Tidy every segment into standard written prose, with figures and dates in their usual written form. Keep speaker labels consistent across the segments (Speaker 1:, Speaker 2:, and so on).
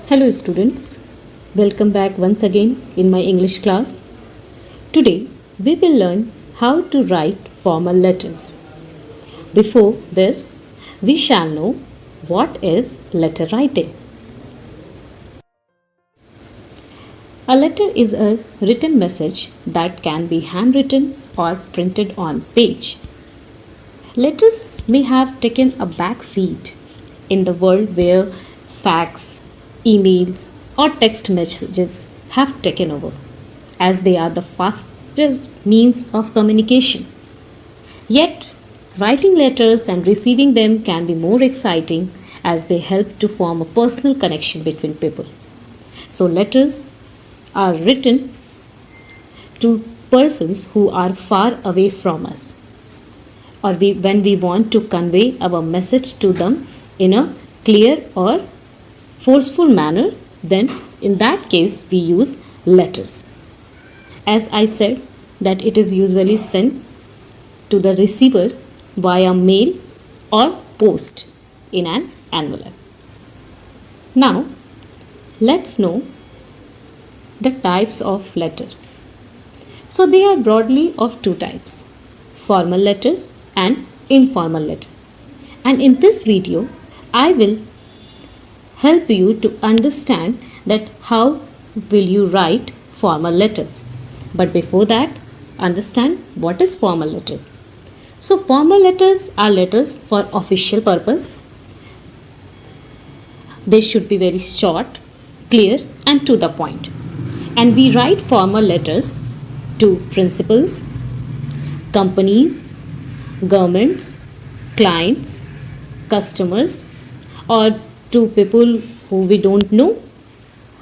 Speaker 1: Hello students, welcome back once again in my English class. Today we will learn how to write formal letters. Before this, we shall know what is letter writing. A letter is a written message that can be handwritten or printed on page. Letters may have taken a back seat in the world where fax, emails, or text messages have taken over, as they are the fastest means of communication. Yet, writing letters and receiving them can be more exciting as they help to form a personal connection between people. So, letters are written to persons who are far away from us, or when we want to convey our message to them in a clear or forceful manner, then in that case we use letters. As I said, that it is usually sent to the receiver via mail or post in an envelope. Now, let's know the types of letter. So they are broadly of two types: formal letters and informal letters. And in this video, I will help you to understand that how will you write formal letters. But before that, understand what is formal letters. So formal letters are letters for official purpose. They should be very short, clear and to the point. And we write formal letters to principals, companies, governments, clients, customers, or to people who we don't know,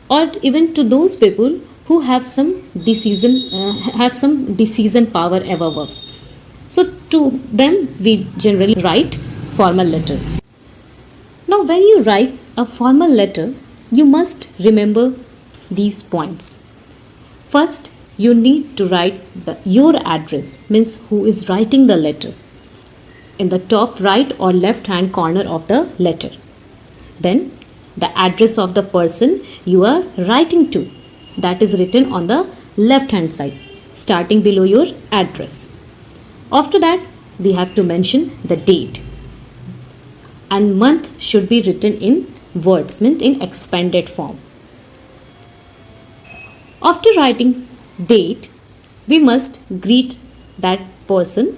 Speaker 1: or even to those people who have some decision power above us. So to them we generally write formal letters. Now when you write a formal letter, you must remember these points. First, you need to write your address, means who is writing the letter, in the top right or left hand corner of the letter. Then the address of the person you are writing to, that is written on the left hand side, starting below your address. After that, we have to mention the date, and month should be written in words, meant in expanded form. After writing date, we must greet that person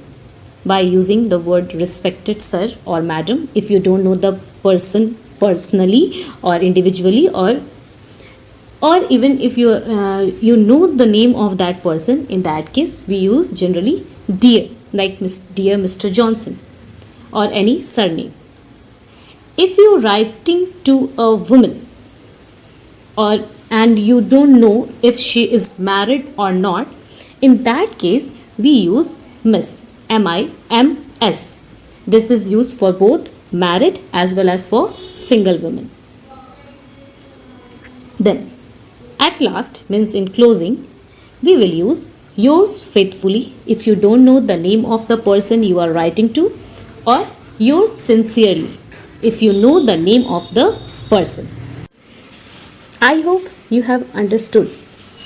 Speaker 1: by using the word respected sir or madam if you don't know the person personally or individually, or even if you know the name of that person. In that case we use generally dear, like dear Mr. Johnson, or any surname. If you are writing to a woman and you don't know if she is married or not, in that case we use Miss, M-I-M-S. This is used for both married as well as for single women. Then at last, means in closing, we will use yours faithfully if you don't know the name of the person you are writing to, or yours sincerely if you know the name of the person. I hope you have understood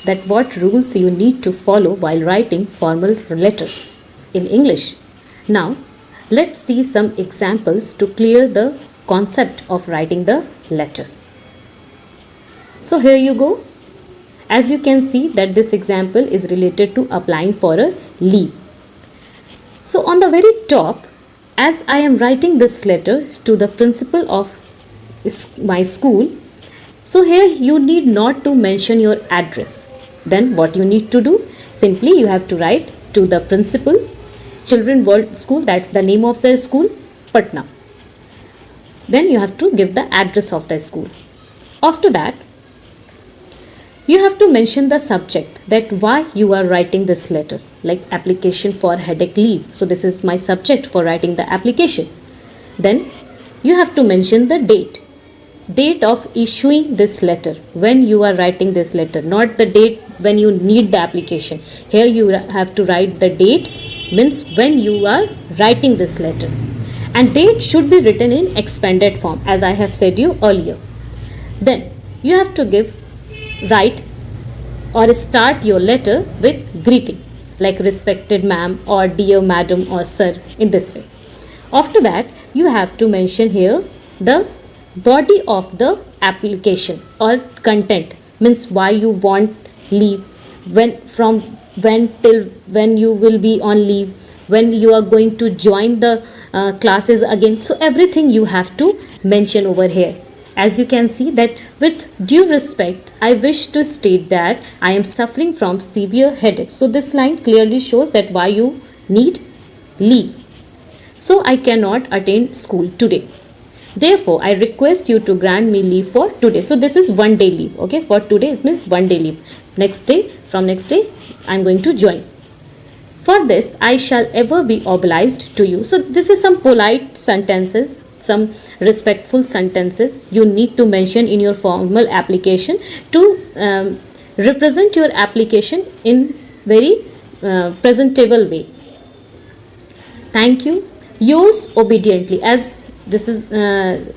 Speaker 1: that what rules you need to follow while writing formal letters in English. Now, let's see some examples to clear the concept of writing the letters. So here you go. As you can see that this example is related to applying for a leave. So on the very top, as I am writing this letter to the principal of my school, so here you need not to mention your address. Then what you need to do? Simply you have to write to the principal, Children World School, that's the name of the school, Patna. Then you have to give the address of the school. After that, you have to mention the subject, that why you are writing this letter, like application for headache leave. So this is my subject for writing the application. Then you have to mention the date of issuing this letter, when you are writing this letter, not the date when you need the application. Here you have to write the date, means when you are writing this letter. And date should be written in expanded form, as I have said you earlier. Then you have to write or start your letter with greeting, like respected ma'am or dear madam or sir, in this way. After that, you have to mention here the body of the application or content, means why you want leave, when till when you will be on leave, when you are going to join the classes again. So everything you have to mention over here. As you can see that with due respect, I wish to state that I am suffering from severe headache. So this line clearly shows that why you need leave. So I cannot attend school today. Therefore, I request you to grant me leave for today. So this is 1 day leave. Okay, for today it means 1 day leave. Next day, from next day, I am going to join. For this, I shall ever be obliged to you. So this is some polite sentences, some respectful sentences you need to mention in your formal application to represent your application in very presentable way. Thank you. Yours obediently. As this is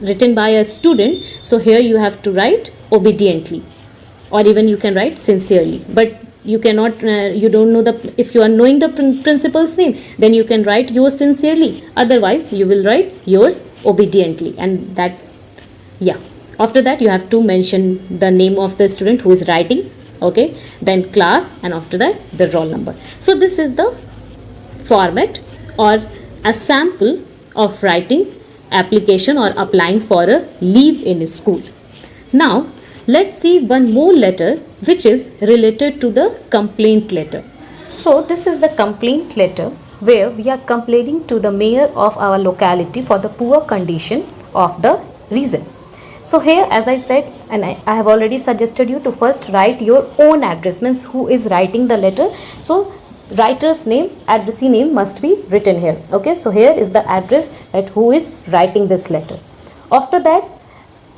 Speaker 1: written by a student, so here you have to write obediently, or even you can write sincerely, but you cannot you don't know the, if you are knowing the principal's name, then you can write yours sincerely, otherwise you will write yours obediently. And that, yeah, after that you have to mention the name of the student who is writing, okay, then class, and after that the roll number. So this is the format or a sample of writing application or applying for a leave in school. Now let's see one more letter which is related to the complaint letter. So this is the complaint letter where we are complaining to the mayor of our locality for the poor condition of the reason. So here, as I said, and I have already suggested you to first write your own address, means who is writing the letter. So writer's name, addressee name must be written here. Okay, so here is the address at who is writing this letter. After that,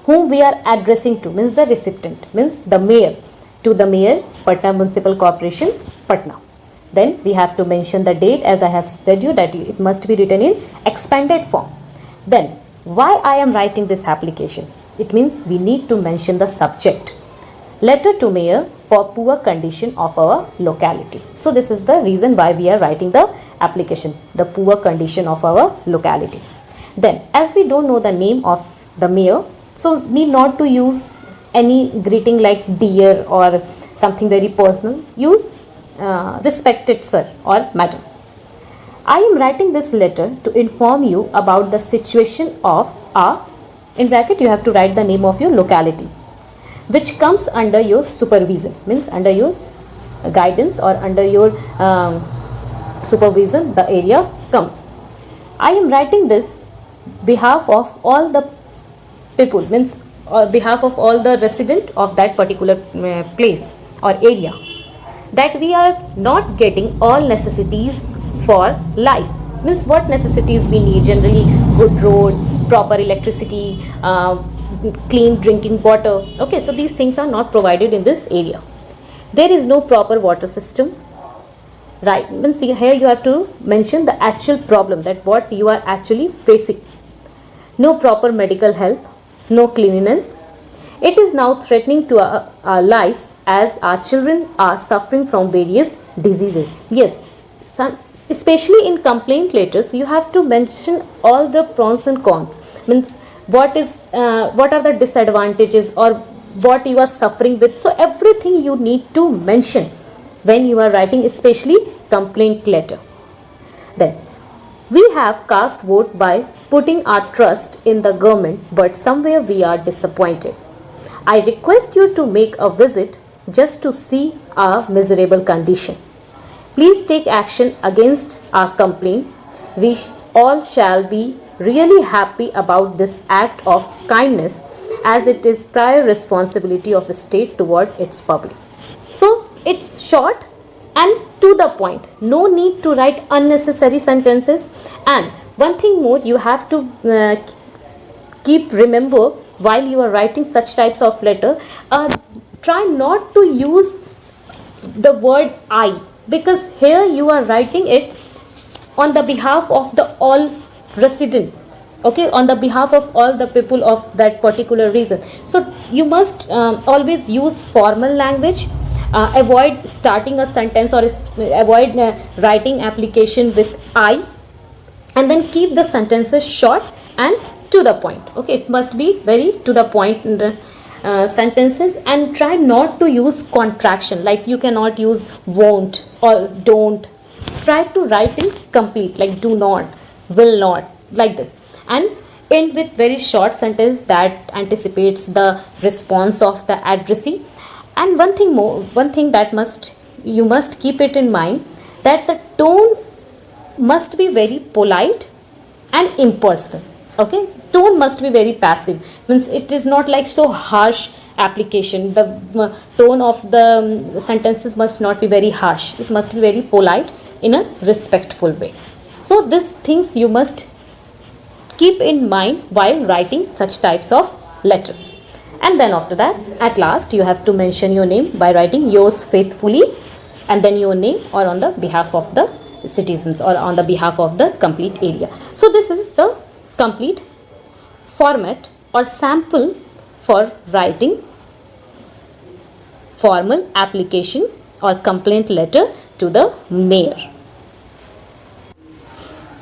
Speaker 1: whom we are addressing to, means the recipient, means the mayor, to the mayor, Patna Municipal Corporation, Patna. Then we have to mention the date, as I have said you that it must be written in expanded form. Then why I am writing this application? It means we need to mention the subject. Letter to mayor for poor condition of our locality. So this is the reason why we are writing the application, the poor condition of our locality. Then, as we don't know the name of the mayor, so need not to use any greeting like dear or something very personal. Use respected sir or madam. I am writing this letter to inform you about the situation of a, in bracket you have to write the name of your locality, which comes under your supervision, means under your guidance or under your supervision the area comes. I am writing this behalf of all the people, means on behalf of all the resident of that particular place or area, that we are not getting all necessities for life. Means what necessities we need? Generally good road, proper electricity, clean drinking water. Okay, so these things are not provided in this area. There is no proper water system, right? Means here you have to mention the actual problem, that what you are actually facing. No proper medical help, no cleanliness. It is now threatening to our lives as our children are suffering from various diseases. Yes, especially in complaint letters you have to mention all the pros and cons, means what are the disadvantages or what you are suffering with. So everything you need to mention when you are writing, especially complaint letter. Then we have cast vote by putting our trust in the government, but somewhere we are disappointed. I request you to make a visit just to see our miserable condition. Please take action against our complaint. We all shall be really happy about this act of kindness, as it is prior responsibility of a state toward its public. So it's short and to the point. No need to write unnecessary sentences. And one thing more you have to keep remember while you are writing such types of letter, try not to use the word I, because here you are writing it on the behalf of the all resident. okay, on the behalf of all the people of that particular reason. So you must always use formal language. Avoid starting a sentence or avoid writing application with I, and then keep the sentences short and to the point. Okay, it must be very to the point sentences, and try not to use contraction, like you cannot use won't or don't. Try to write in complete, like do not, will not, like this, and end with very short sentence that anticipates the response of the addressee. And one thing more, one thing that you must keep it in mind, that the tone must be very polite and impersonal. Okay, tone must be very passive, means it is not like so harsh application. The tone of the sentences must not be very harsh, it must be very polite in a respectful way. So these things you must keep in mind while writing such types of letters. And then after that, at last, you have to mention your name by writing yours faithfully, and then your name, or on the behalf of the citizens, or on the behalf of the complete area. So this is the complete format or sample for writing formal application or complaint letter to the mayor.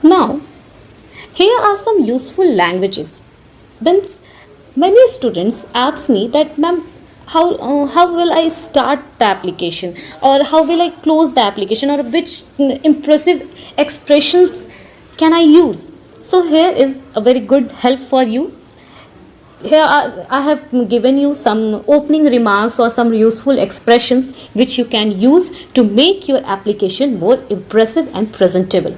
Speaker 1: Now, here are some useful languages. Then many students ask me that, ma'am, how will I start the application, or how will I close the application, or which impressive expressions can I use? So here is a very good help for you. Here I have given you some opening remarks or some useful expressions which you can use to make your application more impressive and presentable.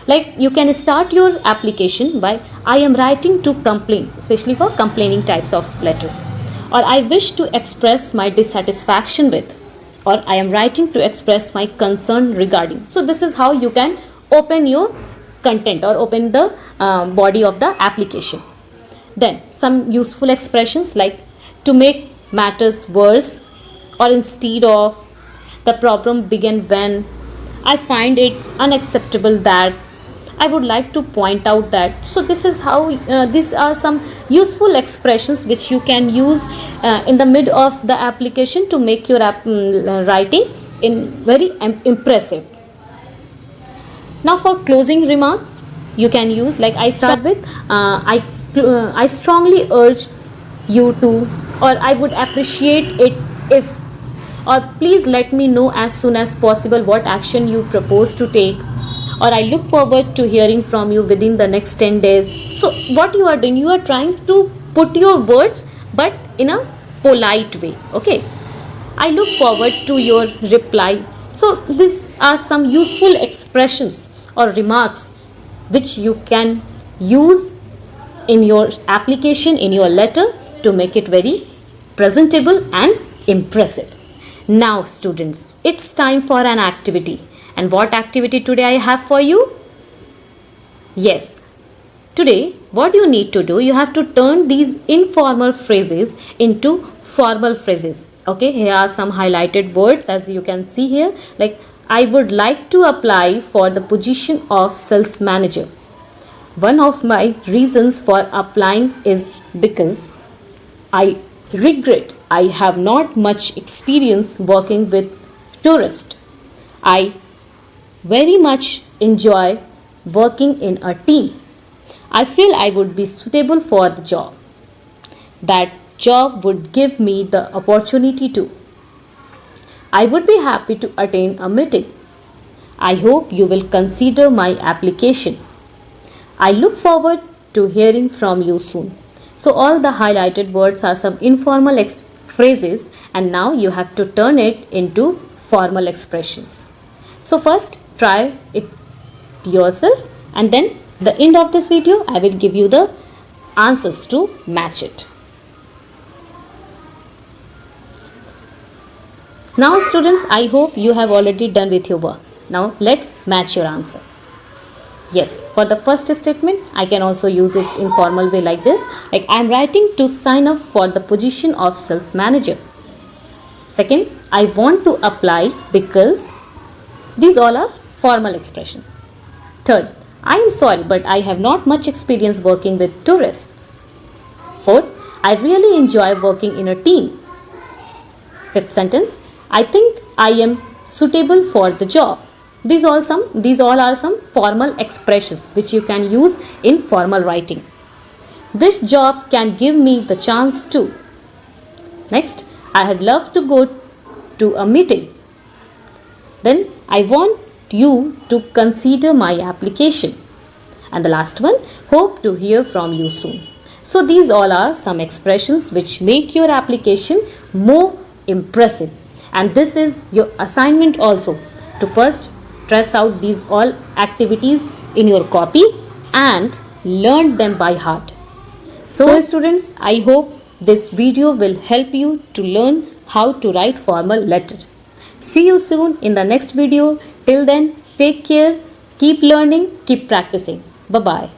Speaker 1: Like you can start your application by, I am writing to complain, especially for complaining types of letters, or I wish to express my dissatisfaction with, or I am writing to express my concern regarding. So this is how you can open your content or open the body of the application. Then some useful expressions like to make matters worse, or instead of, the problem began when, I find it unacceptable that, I would like to point out that. So this is how these are some useful expressions which you can use in the mid of the application to make your writing in very impressive. Now for closing remark, you can use, like I start with, I strongly urge you to, or I would appreciate it if, or please let me know as soon as possible what action you propose to take, or I look forward to hearing from you within the next 10 days. So what you are doing, you are trying to put your words but in a polite way. Okay, I look forward to your reply. So these are some useful expressions or remarks which you can use in your application, in your letter, to make it very presentable and impressive. Now students, it's time for an activity. And what activity today I have for you? Yes, today what you need to do, you have to turn these informal phrases into formal phrases. Okay, here are some highlighted words as you can see here, like I would like to apply for the position of sales manager. One of my reasons for applying is because I regret I have not much experience working with tourists. I very much enjoy working in a team. I feel I would be suitable for the job. That job would give me the opportunity to. I would be happy to attend a meeting. I hope you will consider my application. I look forward to hearing from you soon. So all the highlighted words are some informal phrases, and now you have to turn it into formal expressions. So first try it yourself, and then the end of this video I will give you the answers to match it. Now students, I hope you have already done with your work. Now let's match your answer. Yes, for the first statement I can also use it in formal way like this, like I am writing to sign up for the position of sales manager. Second, I want to apply because. These all are formal expressions. Third, I am sorry, but I have not much experience working with tourists. Fourth, I really enjoy working in a team. Fifth sentence, I think I am suitable for the job. These all are some formal expressions which you can use in formal writing. This job can give me the chance to. Next, I had loved to go to a meeting. Then I want you to consider my application. And the last one, hope to hear from you soon. So these all are some expressions which make your application more impressive. And this is your assignment also, to first stress out these all activities in your copy and learn them by heart. So students, I hope this video will help you to learn how to write formal letter. See you soon in the next video. Till then, take care, keep learning, keep practicing. Bye-bye.